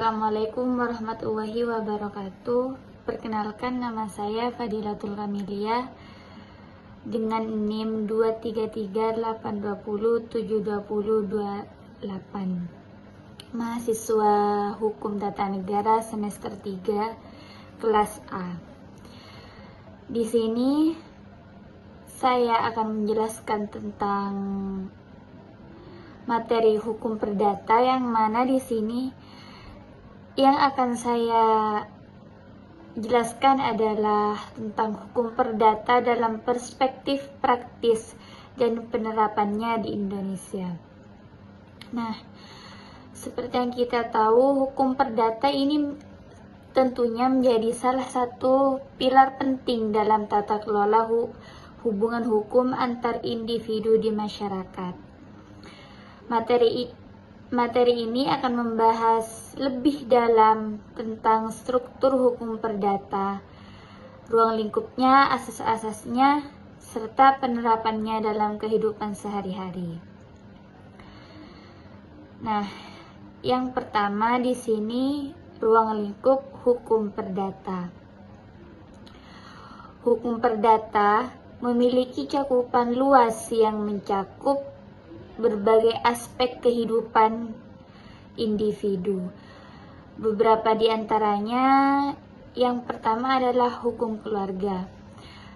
Assalamualaikum warahmatullahi wabarakatuh. Perkenalkan, nama saya Fadilatul Kamiliyah dengan NIM 23382072028. Mahasiswa Hukum Tata Negara semester 3 kelas A. Di sini saya akan menjelaskan tentang materi hukum perdata, yang mana di sini yang akan saya jelaskan adalah tentang hukum perdata dalam perspektif praktis dan penerapannya di Indonesia. Nah, seperti yang kita tahu, hukum perdata ini tentunya menjadi salah satu pilar penting dalam tata kelola hubungan hukum antar individu di masyarakat. Materi ini akan membahas lebih dalam tentang struktur hukum perdata, ruang lingkupnya, asas-asasnya, serta penerapannya dalam kehidupan sehari-hari. Nah, yang pertama di sini ruang lingkup hukum perdata. Hukum perdata memiliki cakupan luas yang mencakup berbagai aspek kehidupan individu. Beberapa di antaranya, yang pertama adalah hukum keluarga.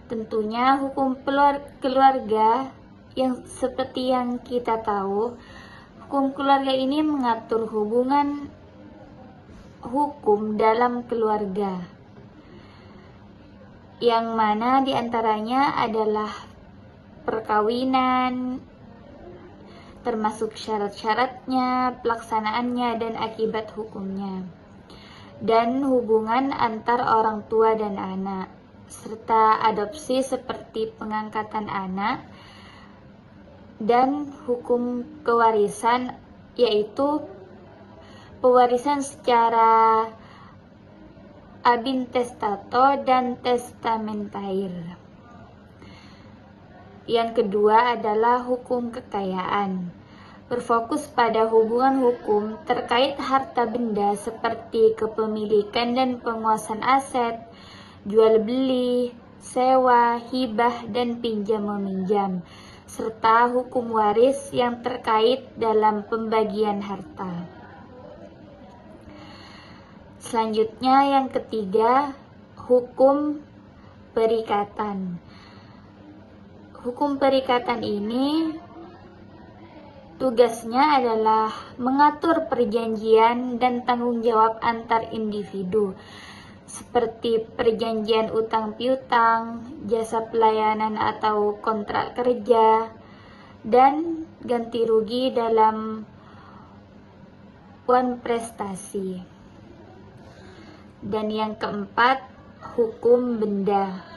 Tentunya hukum keluarga yang seperti yang kita tahu, hukum keluarga ini mengatur hubungan hukum dalam keluarga, yang mana di antaranya adalah perkawinan, termasuk syarat-syaratnya, pelaksanaannya, dan akibat hukumnya, dan hubungan antar orang tua dan anak, serta adopsi seperti pengangkatan anak, dan hukum kewarisan, yaitu pewarisan secara abintestato dan testamentair. Yang kedua adalah hukum kekayaan, berfokus pada hubungan hukum terkait harta benda seperti kepemilikan dan penguasaan aset, jual beli, sewa, hibah, dan pinjam meminjam, serta hukum waris yang terkait dalam pembagian harta. Selanjutnya yang ketiga, hukum perikatan. Hukum perikatan ini tugasnya adalah mengatur perjanjian dan tanggung jawab antar individu, seperti perjanjian utang piutang, jasa pelayanan atau kontrak kerja, dan ganti rugi dalam prestasi. Dan yang keempat, hukum benda.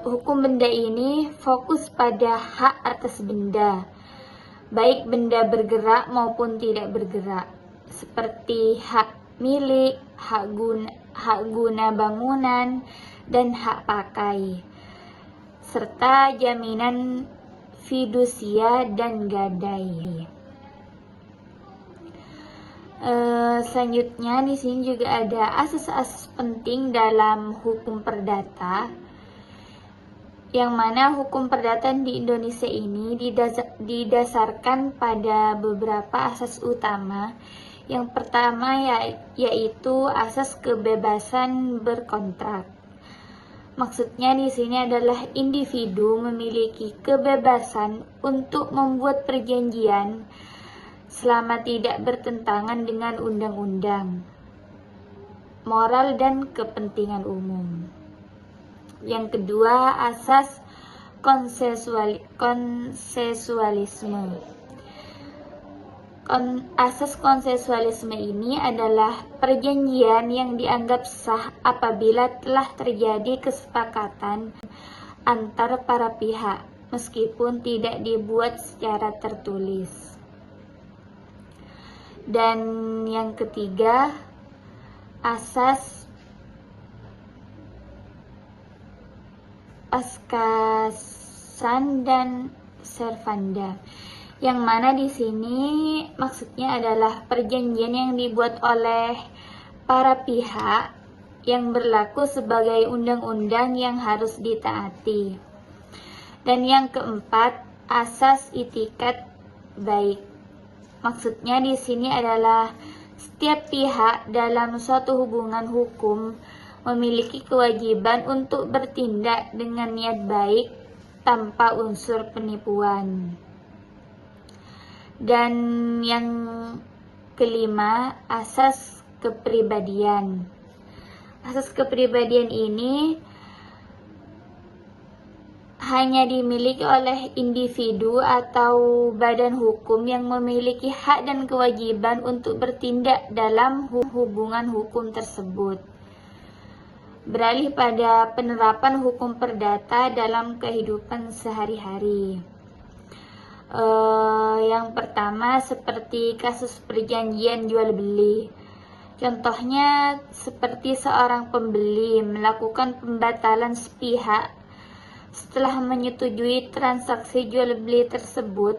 Hukum benda ini fokus pada hak atas benda, baik benda bergerak maupun tidak bergerak, seperti hak milik, hak guna bangunan, dan hak pakai, serta jaminan fidusia dan gadai. Selanjutnya di sini juga ada asas-asas penting dalam hukum perdata, yang mana hukum perdata di Indonesia ini didasarkan pada beberapa asas utama. Yang pertama yaitu asas kebebasan berkontrak. Maksudnya di sini adalah individu memiliki kebebasan untuk membuat perjanjian selama tidak bertentangan dengan undang-undang, moral, dan kepentingan umum. Yang kedua, asas konsensualisme. Asas konsensualisme ini adalah perjanjian yang dianggap sah apabila telah terjadi kesepakatan antar para pihak, meskipun tidak dibuat secara tertulis. Dan yang ketiga, asas paskasan dan servanda, Yang mana di sini maksudnya adalah perjanjian yang dibuat oleh para pihak yang berlaku sebagai undang-undang yang harus ditaati. Dan yang keempat, asas itikat baik. Maksudnya di sini adalah setiap pihak dalam suatu hubungan hukum memiliki kewajiban untuk bertindak dengan niat baik tanpa unsur penipuan. Dan yang kelima, asas kepribadian. Asas kepribadian ini hanya dimiliki oleh individu atau badan hukum yang memiliki hak dan kewajiban untuk bertindak dalam hubungan hukum tersebut. Beralih pada penerapan hukum perdata dalam kehidupan sehari-hari. Yang pertama seperti kasus perjanjian jual beli. Contohnya seperti seorang pembeli melakukan pembatalan sepihak setelah menyetujui transaksi jual beli tersebut,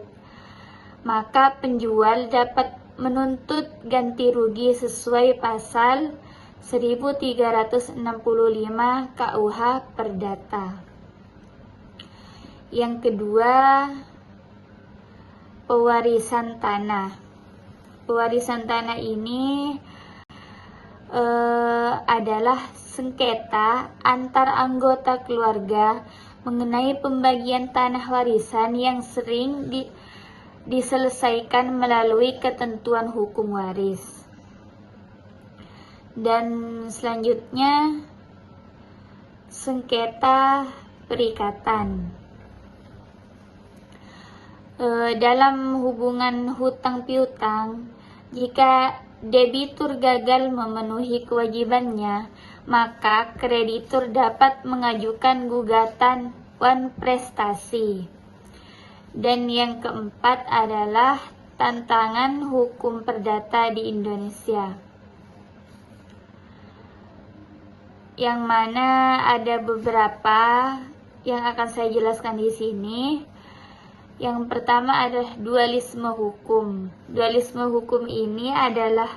maka penjual dapat menuntut ganti rugi sesuai pasal 1365 KUH Perdata. Yang kedua, pewarisan tanah. Pewarisan tanah ini adalah sengketa antar anggota keluarga mengenai pembagian tanah warisan yang sering diselesaikan melalui ketentuan hukum waris. Dan selanjutnya, sengketa perikatan. Dalam hubungan hutang piutang, jika debitur gagal memenuhi kewajibannya, maka kreditur dapat mengajukan gugatan wan prestasi. Dan yang keempat adalah tantangan hukum perdata di Indonesia, yang mana ada beberapa yang akan saya jelaskan di sini. Yang pertama adalah dualisme hukum. Dualisme hukum ini adalah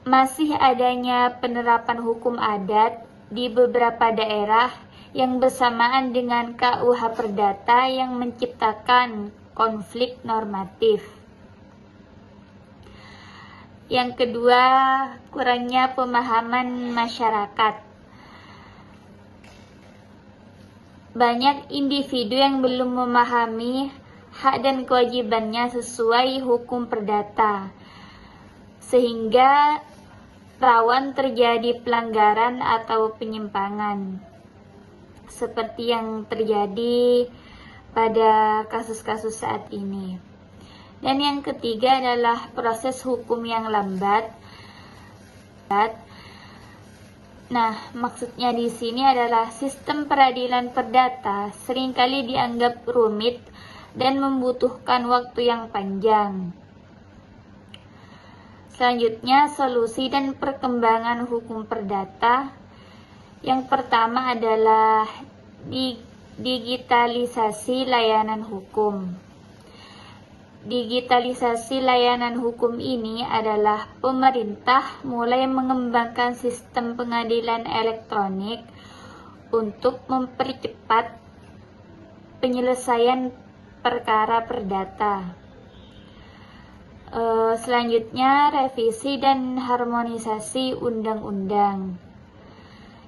masih adanya penerapan hukum adat di beberapa daerah yang bersamaan dengan KUH Perdata yang menciptakan konflik normatif. Yang kedua, kurangnya pemahaman masyarakat. Banyak individu yang belum memahami hak dan kewajibannya sesuai hukum perdata, sehingga rawan terjadi pelanggaran atau penyimpangan, seperti yang terjadi pada kasus-kasus saat ini. Dan yang ketiga adalah proses hukum yang lambat. Nah, maksudnya di sini adalah sistem peradilan perdata seringkali dianggap rumit dan membutuhkan waktu yang panjang. Selanjutnya, solusi dan perkembangan hukum perdata. Yang pertama adalah digitalisasi layanan hukum. Digitalisasi layanan hukum ini adalah pemerintah mulai mengembangkan sistem pengadilan elektronik untuk mempercepat penyelesaian perkara perdata. Selanjutnya, revisi dan harmonisasi undang-undang.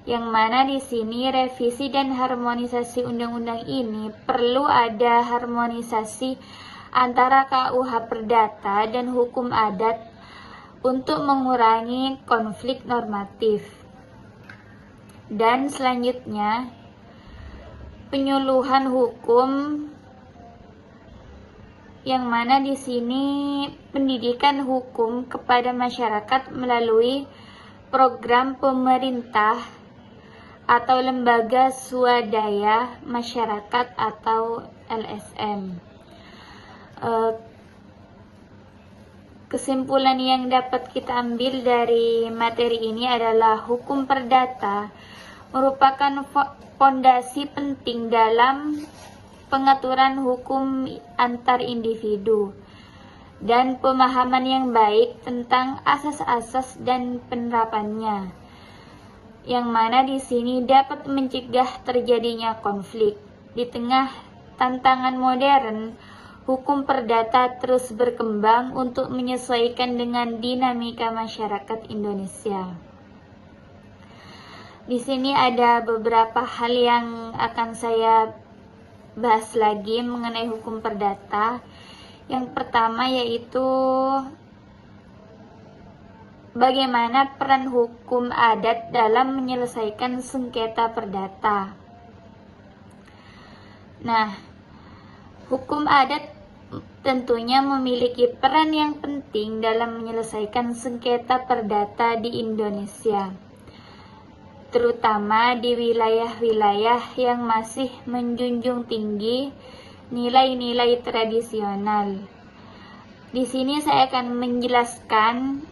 Yang mana di sini revisi dan harmonisasi undang-undang ini perlu ada harmonisasi antara KUH Perdata dan hukum adat untuk mengurangi konflik normatif. Dan selanjutnya, penyuluhan hukum, yang mana di sini pendidikan hukum kepada masyarakat melalui program pemerintah atau lembaga swadaya masyarakat atau LSM. Kesimpulan yang dapat kita ambil dari materi ini adalah hukum perdata merupakan fondasi penting dalam pengaturan hukum antar individu, dan pemahaman yang baik tentang asas-asas dan penerapannya, yang mana di sini dapat mencegah terjadinya konflik. Di tengah tantangan modern, hukum perdata terus berkembang untuk menyesuaikan dengan dinamika masyarakat Indonesia. Di sini ada beberapa hal yang akan saya bahas lagi mengenai hukum perdata. Yang pertama yaitu bagaimana peran hukum adat dalam menyelesaikan sengketa perdata. Nah, hukum adat tentunya memiliki peran yang penting dalam menyelesaikan sengketa perdata di Indonesia, terutama di wilayah-wilayah yang masih menjunjung tinggi nilai-nilai tradisional. Di sini saya akan menjelaskan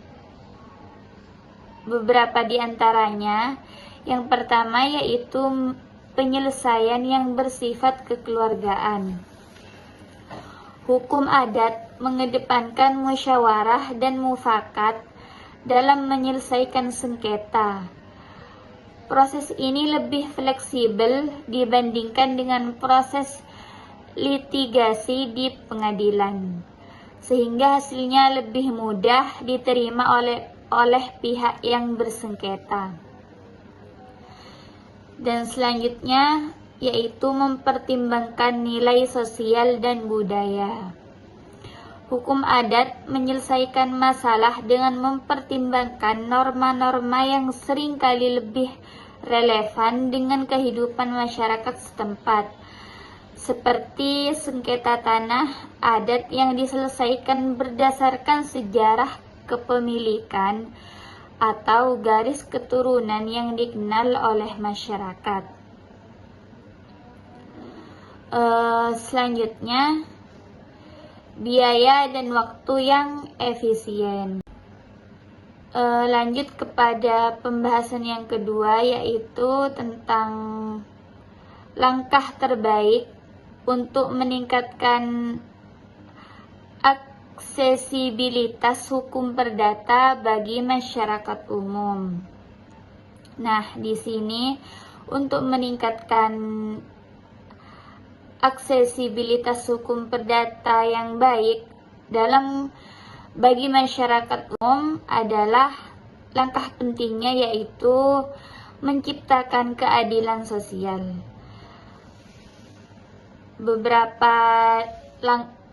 beberapa di antaranya. Yang pertama yaitu penyelesaian yang bersifat kekeluargaan. Hukum adat mengedepankan musyawarah dan mufakat dalam menyelesaikan sengketa. Proses ini lebih fleksibel dibandingkan dengan proses litigasi di pengadilan, sehingga hasilnya lebih mudah diterima oleh pihak yang bersengketa. Dan selanjutnya yaitu mempertimbangkan nilai sosial dan budaya. Hukum adat menyelesaikan masalah dengan mempertimbangkan norma-norma yang seringkali lebih relevan dengan kehidupan masyarakat setempat, seperti sengketa tanah adat yang diselesaikan berdasarkan sejarah kepemilikan atau garis keturunan yang dikenal oleh masyarakat. Selanjutnya, biaya dan waktu yang efisien. Lanjut kepada pembahasan yang kedua, yaitu tentang langkah terbaik untuk meningkatkan aksesibilitas hukum perdata bagi masyarakat umum. Nah, di sini untuk meningkatkan aksesibilitas hukum perdata yang baik bagi masyarakat umum adalah langkah pentingnya yaitu menciptakan keadilan sosial.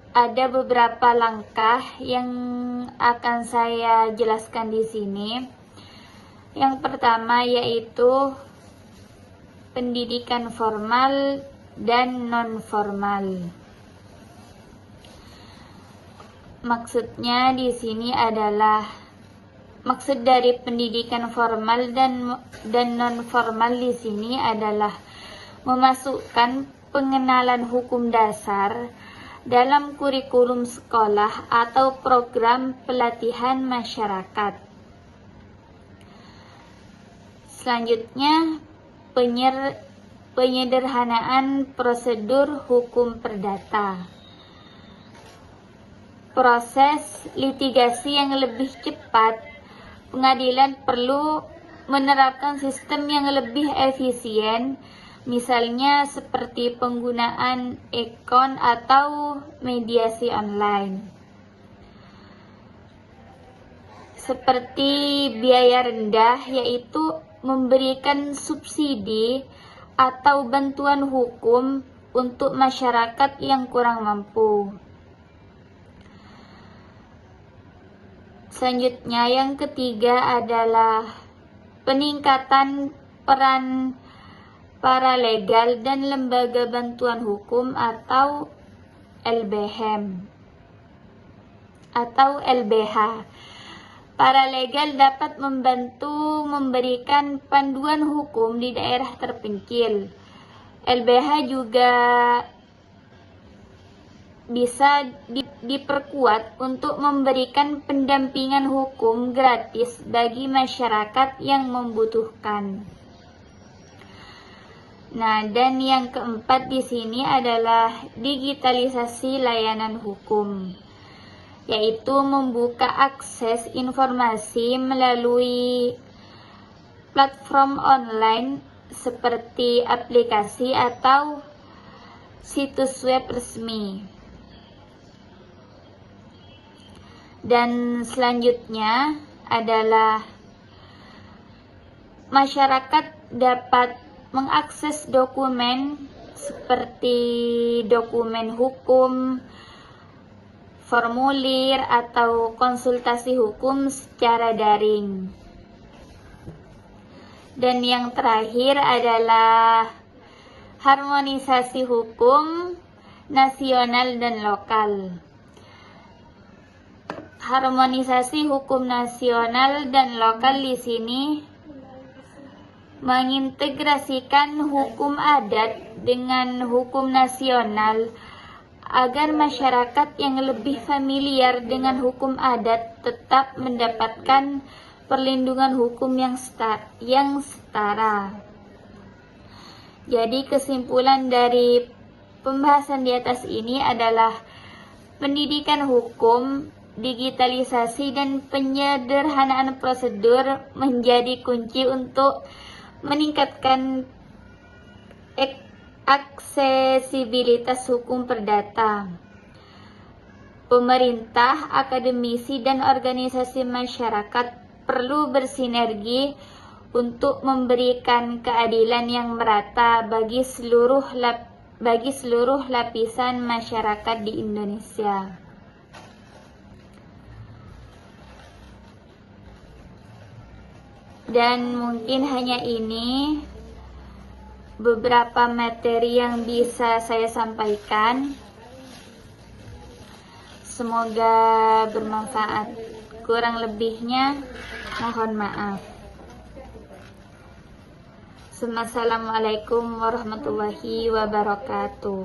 Ada beberapa langkah yang akan saya jelaskan di sini. Yang pertama yaitu pendidikan formal dan non-formal. Maksudnya di sini adalah maksud dari pendidikan formal dan non-formal di sini adalah memasukkan pengenalan hukum dasar dalam kurikulum sekolah atau program pelatihan masyarakat. Selanjutnya, penyederhanaan prosedur hukum perdata. Proses litigasi yang lebih cepat, pengadilan perlu menerapkan sistem yang lebih efisien, misalnya seperti penggunaan e-kon atau mediasi online. Seperti biaya rendah, yaitu memberikan subsidi atau bantuan hukum untuk masyarakat yang kurang mampu. Selanjutnya, yang ketiga adalah peningkatan peran paralegal dan lembaga bantuan hukum atau LBH. Paralegal dapat membantu memberikan panduan hukum di daerah terpencil. LBH juga bisa diperkuat untuk memberikan pendampingan hukum gratis bagi masyarakat yang membutuhkan. Nah, dan yang keempat di sini adalah digitalisasi layanan hukum, yaitu membuka akses informasi melalui platform online seperti aplikasi atau situs web resmi. Dan selanjutnya adalah masyarakat dapat mengakses dokumen seperti dokumen hukum, formulir, atau konsultasi hukum secara daring. Dan yang terakhir adalah harmonisasi hukum nasional dan lokal. Harmonisasi hukum nasional dan lokal di sini mengintegrasikan hukum adat dengan hukum nasional agar masyarakat yang lebih familiar dengan hukum adat tetap mendapatkan perlindungan hukum yang setara. Jadi kesimpulan dari pembahasan di atas ini adalah pendidikan hukum, digitalisasi, dan penyederhanaan prosedur menjadi kunci untuk meningkatkan aksesibilitas hukum perdata. Pemerintah, akademisi, dan organisasi masyarakat perlu bersinergi untuk memberikan keadilan yang merata bagi seluruh lapisan masyarakat di Indonesia. Dan mungkin hanya ini beberapa materi yang bisa saya sampaikan. Semoga bermanfaat. Kurang lebihnya mohon maaf. Assalamualaikum warahmatullahi wabarakatuh.